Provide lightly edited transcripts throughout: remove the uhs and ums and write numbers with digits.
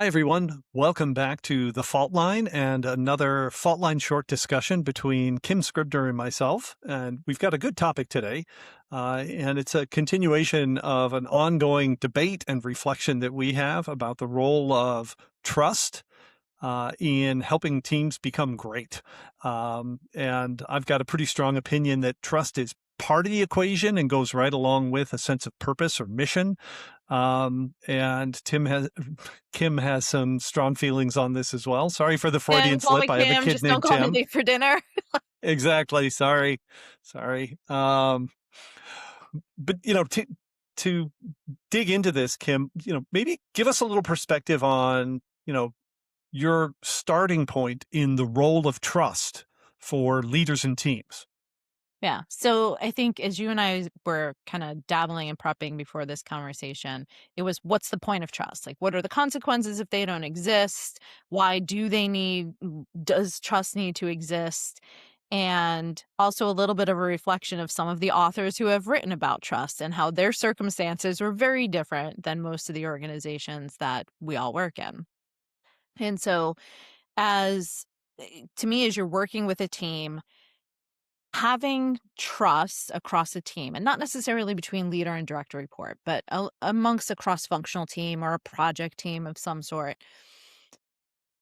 Hi, everyone. Welcome back to The Fault Line and another Fault Line short discussion between Kim Scribner and myself. And we've got a good topic today. And it's a continuation of an ongoing debate and reflection that we have about the role of trust in helping teams become great. And I've got a pretty strong opinion that trust is part of the equation and goes right along with a sense of purpose or mission. And Kim has some strong feelings on this as well. Sorry for the Freudian And call me slip. I have a Kim, kid just don't named call me Tim. late for dinner. Exactly. Sorry. But to dig into this, Kim, maybe give us a little perspective on, your starting point in the role of trust for leaders and teams. Yeah. So I think as you and I were kind of dabbling and prepping before this conversation, it was what's the point of trust? Like, what are the consequences if they don't exist? Why do they need, does trust need to exist? And also a little bit of a reflection of some of the authors who have written about trust and how their circumstances were very different than most of the organizations that we all work in. And so, as to me, as you're working with a team, having trust across a team, and not necessarily between leader and direct report, but amongst a cross functional team or a project team of some sort,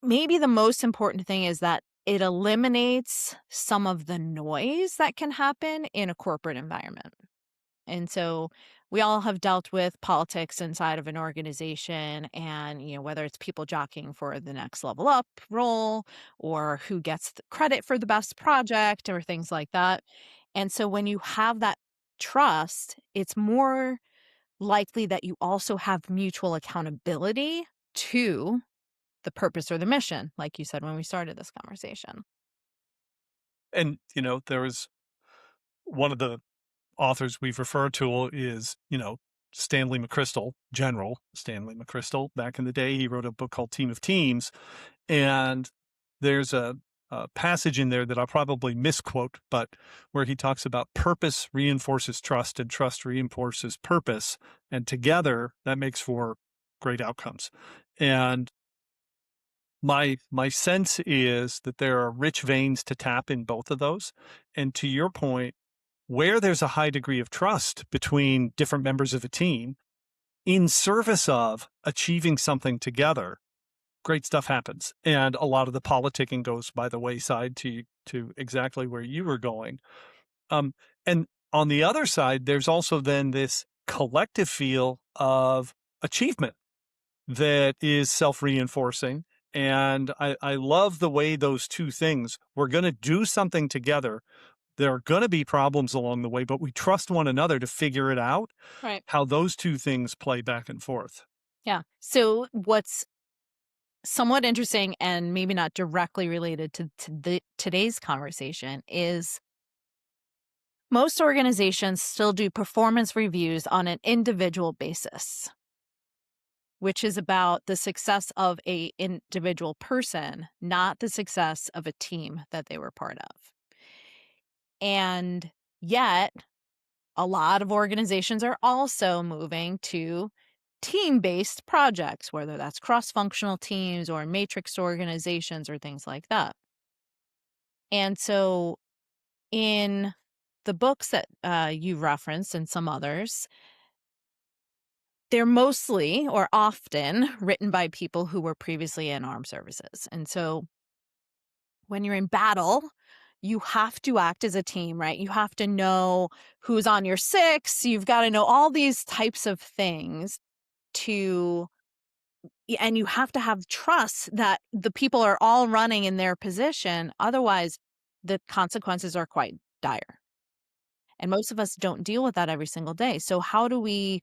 maybe the most important thing is that it eliminates some of the noise that can happen in a corporate environment. And so we all have dealt with politics inside of an organization and, whether it's people jockeying for the next level up role or who gets the credit for the best project or things like that. And so when you have that trust, it's more likely that you also have mutual accountability to the purpose or the mission, like you said when we started this conversation. And, there was one of the authors we've referred to is, Stanley McChrystal, General Stanley McChrystal. Back in the day, he wrote a book called Team of Teams. And there's a passage in there that I'll probably misquote, but where he talks about purpose reinforces trust and trust reinforces purpose. And together, that makes for great outcomes. And my sense is that there are rich veins to tap in both of those. And to your point, where there's a high degree of trust between different members of a team in service of achieving something together, great stuff happens. And a lot of the politicking goes by the wayside to exactly where you were going. And on the other side, there's also then this collective feel of achievement that is self-reinforcing. And I love the way those two things, we're going to do something together. There are going to be problems along the way, but we trust one another to figure it out, Right. how those two things play back and forth. Yeah. So what's somewhat interesting and maybe not directly related to today's conversation is most organizations still do performance reviews on an individual basis, which is about the success of a individual person, not the success of a team that they were part of. And yet, a lot of organizations are also moving to team-based projects, whether that's cross-functional teams or matrix organizations or things like that. And so in the books that you referenced and some others, they're mostly or often written by people who were previously in armed services. And so when you're in battle, you have to act as a team, right? You have to know who's on your six. You've got to know all these types of things to, and you have to have trust that the people are all running in their position. Otherwise, the consequences are quite dire. And most of us don't deal with that every single day. So, how do we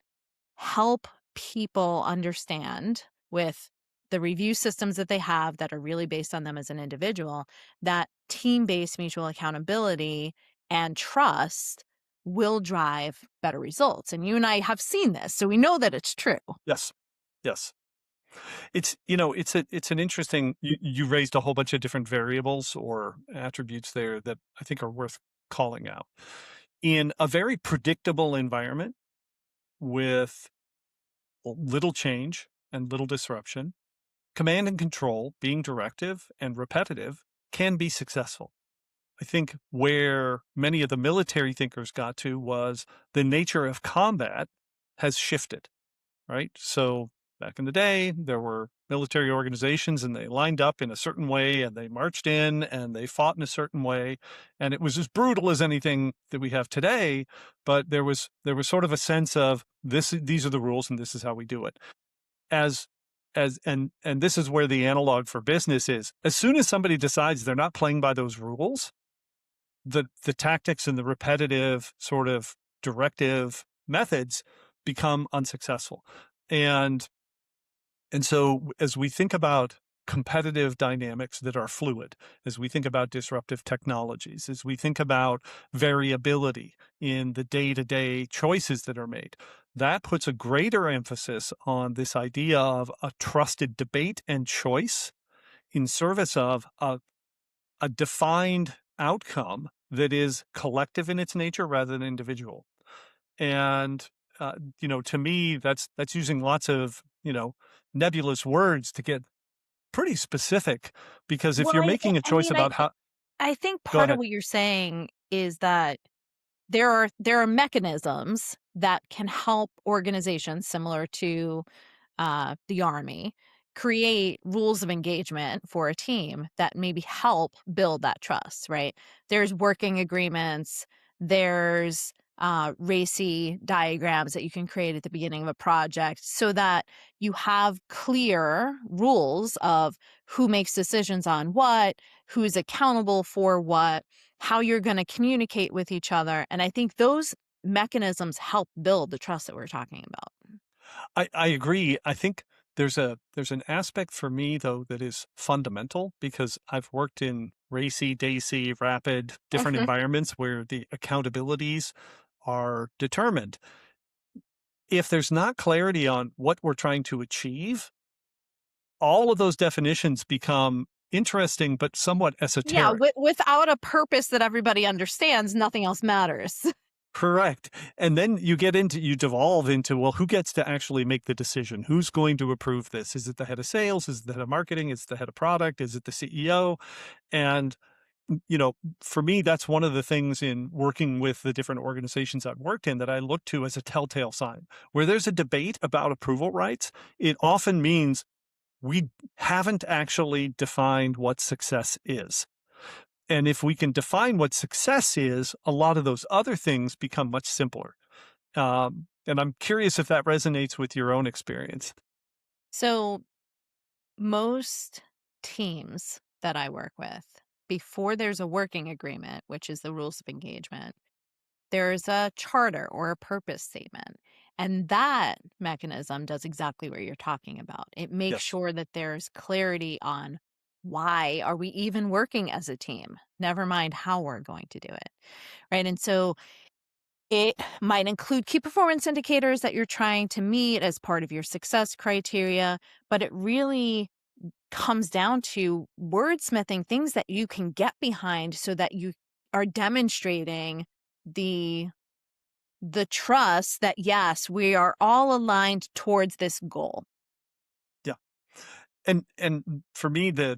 help people understand with the review systems that they have that are really based on them as an individual, that team-based mutual accountability and trust will drive better results? And you and I have seen this, so we know that it's true. Yes. Yes. It's an interesting, you raised a whole bunch of different variables or attributes there that I think are worth calling out. In a very predictable environment with little change and little disruption, command and control, being directive and repetitive, can be successful. I think where many of the military thinkers got to was the nature of combat has shifted, right? So back in the day, there were military organizations and they lined up in a certain way and they marched in and they fought in a certain way. And it was as brutal as anything that we have today, but there was sort of a sense of these are the rules and this is how we do it. As and this is where the analog for business is. As soon as somebody decides they're not playing by those rules, the tactics and the repetitive sort of directive methods become unsuccessful. And so as we think about competitive dynamics that are fluid, as we think about disruptive technologies, as we think about variability in the day-to-day choices that are made, that puts a greater emphasis on this idea of a trusted debate and choice in service of a defined outcome that is collective in its nature rather than individual. And to me, that's using lots of nebulous words to get pretty specific. Because if Well, you're making a I choice mean, about how, I think go part of ahead. what you're saying is that there are mechanisms that can help organizations similar to the army create rules of engagement for a team that maybe help build that trust, right? There's working agreements, there's racy diagrams that you can create at the beginning of a project so that you have clear rules of who makes decisions on what, who's accountable for what, how you're going to communicate with each other. And I think those mechanisms help build the trust that we're talking about. I agree. I think there's an aspect for me though that is fundamental because I've worked in racy, dacey, rapid, different Mhm. environments where the accountabilities are determined. If there's not clarity on what we're trying to achieve, all of those definitions become interesting but somewhat Yeah, esoteric. without a purpose that everybody understands, nothing else matters. Correct. And then you devolve into, well, who gets to actually make the decision? Who's going to approve this? Is it the head of sales? Is it the head of marketing? Is it the head of product? Is it the CEO? And, for me, that's one of the things in working with the different organizations I've worked in that I look to as a telltale sign. Where there's a debate about approval rights, it often means we haven't actually defined what success is. And if we can define what success is, a lot of those other things become much simpler. And I'm curious if that resonates with your own experience. So, most teams that I work with, before there's a working agreement, which is the rules of engagement, there's a charter or a purpose statement. And that mechanism does exactly what you're talking about. It makes Yes. sure that there's clarity on why are we even working as a team? Never mind how we're going to do it. Right. And so it might include key performance indicators that you're trying to meet as part of your success criteria, but it really comes down to wordsmithing things that you can get behind so that you are demonstrating the trust that yes, we are all aligned towards this goal. Yeah. And for me, there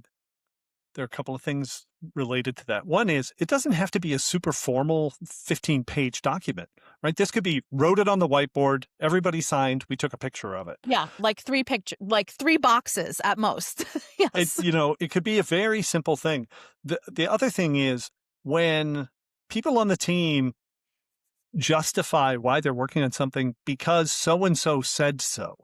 are a couple of things related to that. One is it doesn't have to be a super formal 15-page document, right? This could be wrote it on the whiteboard, everybody signed, we took a picture of it. Yeah, like 3 boxes at most. It, Yes. it could be a very simple thing. The other thing is when people on the team justify why they're working on something because so and so said so.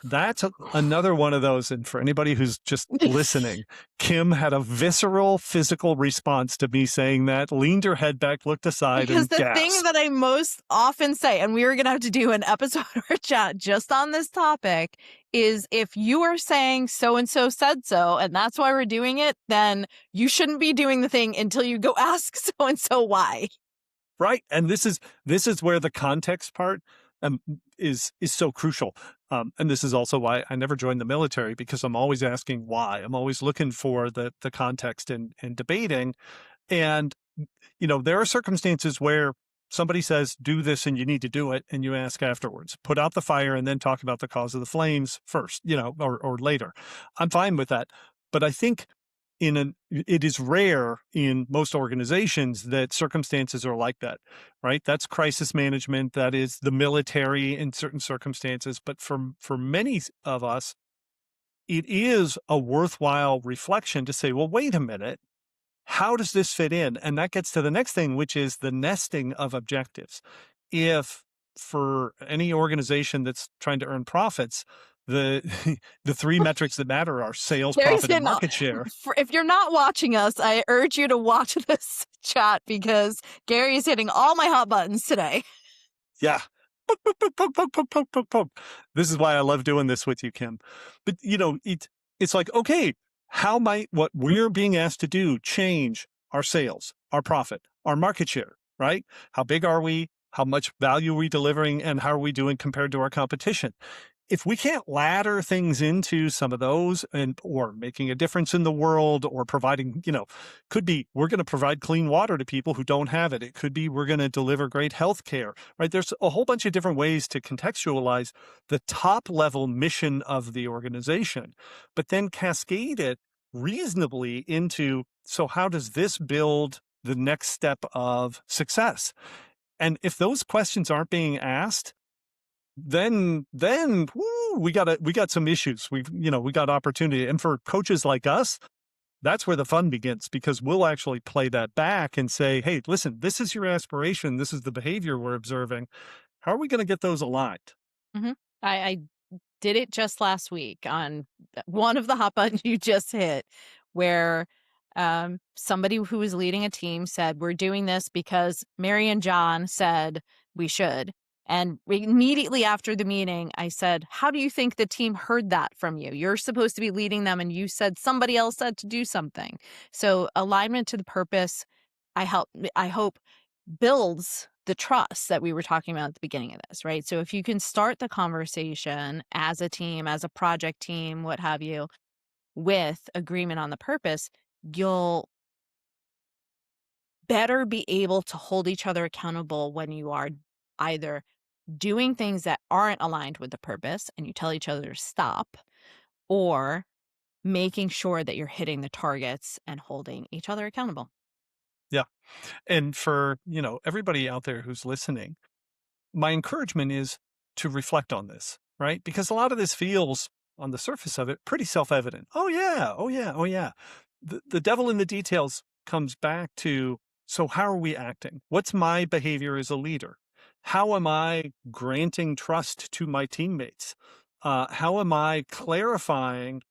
That's another one of those. And for anybody who's just listening, Kim had a visceral physical response to me saying that, leaned her head back, looked aside, Because and the thing gasped. that I most often say, and we are gonna have to do an episode or chat just on this topic, is if you are saying so and so said so, and that's why we're doing it, then you shouldn't be doing the thing until you go ask so and so why. Right. And this is where the context part is so crucial. And this is also why I never joined the military, because I'm always asking why. I'm always looking for the context and debating. And there are circumstances where somebody says, do this and you need to do it, and you ask afterwards. Put out the fire and then talk about the cause of the flames first, or later. I'm fine with that. But I think it is rare in most organizations that circumstances are like that, right? That's crisis management. That is the military in certain circumstances. But for many of us, it is a worthwhile reflection to say, well, wait a minute, how does this fit in? And that gets to the next thing, which is the nesting of objectives. If for any organization that's trying to earn profits, the the three metrics that matter are sales, Gary's profit, and hitting all, market share. if you're not watching us, I urge you to watch this chat because Gary is hitting all my hot buttons today. Yeah. Poke, poke, poke, poke, poke, poke, poke, poke, poke. This is why I love doing this with you, Kim. But it's like, okay, how might what we're being asked to do change our sales, our profit, our market share, right? How big are we? How much value are we delivering? And how are we doing compared to our competition? If we can't ladder things into some of those or making a difference in the world or providing, could be we're going to provide clean water to people who don't have it. It could be we're going to deliver great health care, right? There's a whole bunch of different ways to contextualize the top level mission of the organization, but then cascade it reasonably into, so how does this build the next step of success? And if those questions aren't being asked, then whoo, we got some issues. We got opportunity. And for coaches like us, that's where the fun begins, because we'll actually play that back and say, hey, listen, this is your aspiration. This is the behavior we're observing. How are we going to get those aligned? Mhm. I did it just last week on one of the hot buttons you just hit, where somebody who was leading a team said, "We're doing this because Mary and John said we should." And immediately after the meeting, I said, "How do you think the team heard that from you? You're supposed to be leading them, and you said somebody else said to do something." So alignment to the purpose, I hope builds the trust that we were talking about at the beginning of this, right? So if you can start the conversation as a team, as a project team, what have you, with agreement on the purpose, you'll better be able to hold each other accountable when you are either doing things that aren't aligned with the purpose and you tell each other to stop, or making sure that you're hitting the targets and holding each other accountable. Yeah. And for, everybody out there who's listening, my encouragement is to reflect on this, right? Because a lot of this feels on the surface of it pretty self-evident. Oh yeah, oh yeah, oh yeah. The devil in the details comes back to, so how are we acting? What's my behavior as a leader? How am I granting trust to my teammates? How am I clarifying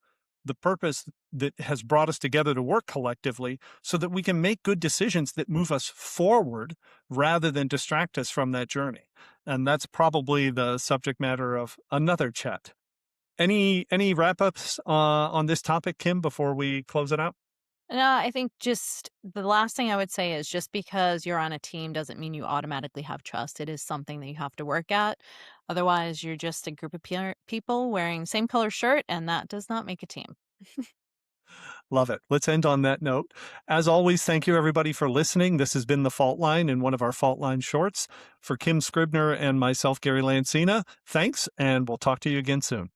the purpose that has brought us together to work collectively so that we can make good decisions that move us forward rather than distract us from that journey? And that's probably the subject matter of another chat. Any wrap-ups on this topic, Kim, before we close it out? No, I think just the last thing I would say is just because you're on a team doesn't mean you automatically have trust. It is something that you have to work at. Otherwise, you're just a group of people wearing same color shirt, and that does not make a team. Love it. Let's end on that note. As always, thank you everybody for listening. This has been The Fault Line in one of our Fault Line shorts. For Kim Scribner and myself, Gary Lancina, thanks, and we'll talk to you again soon.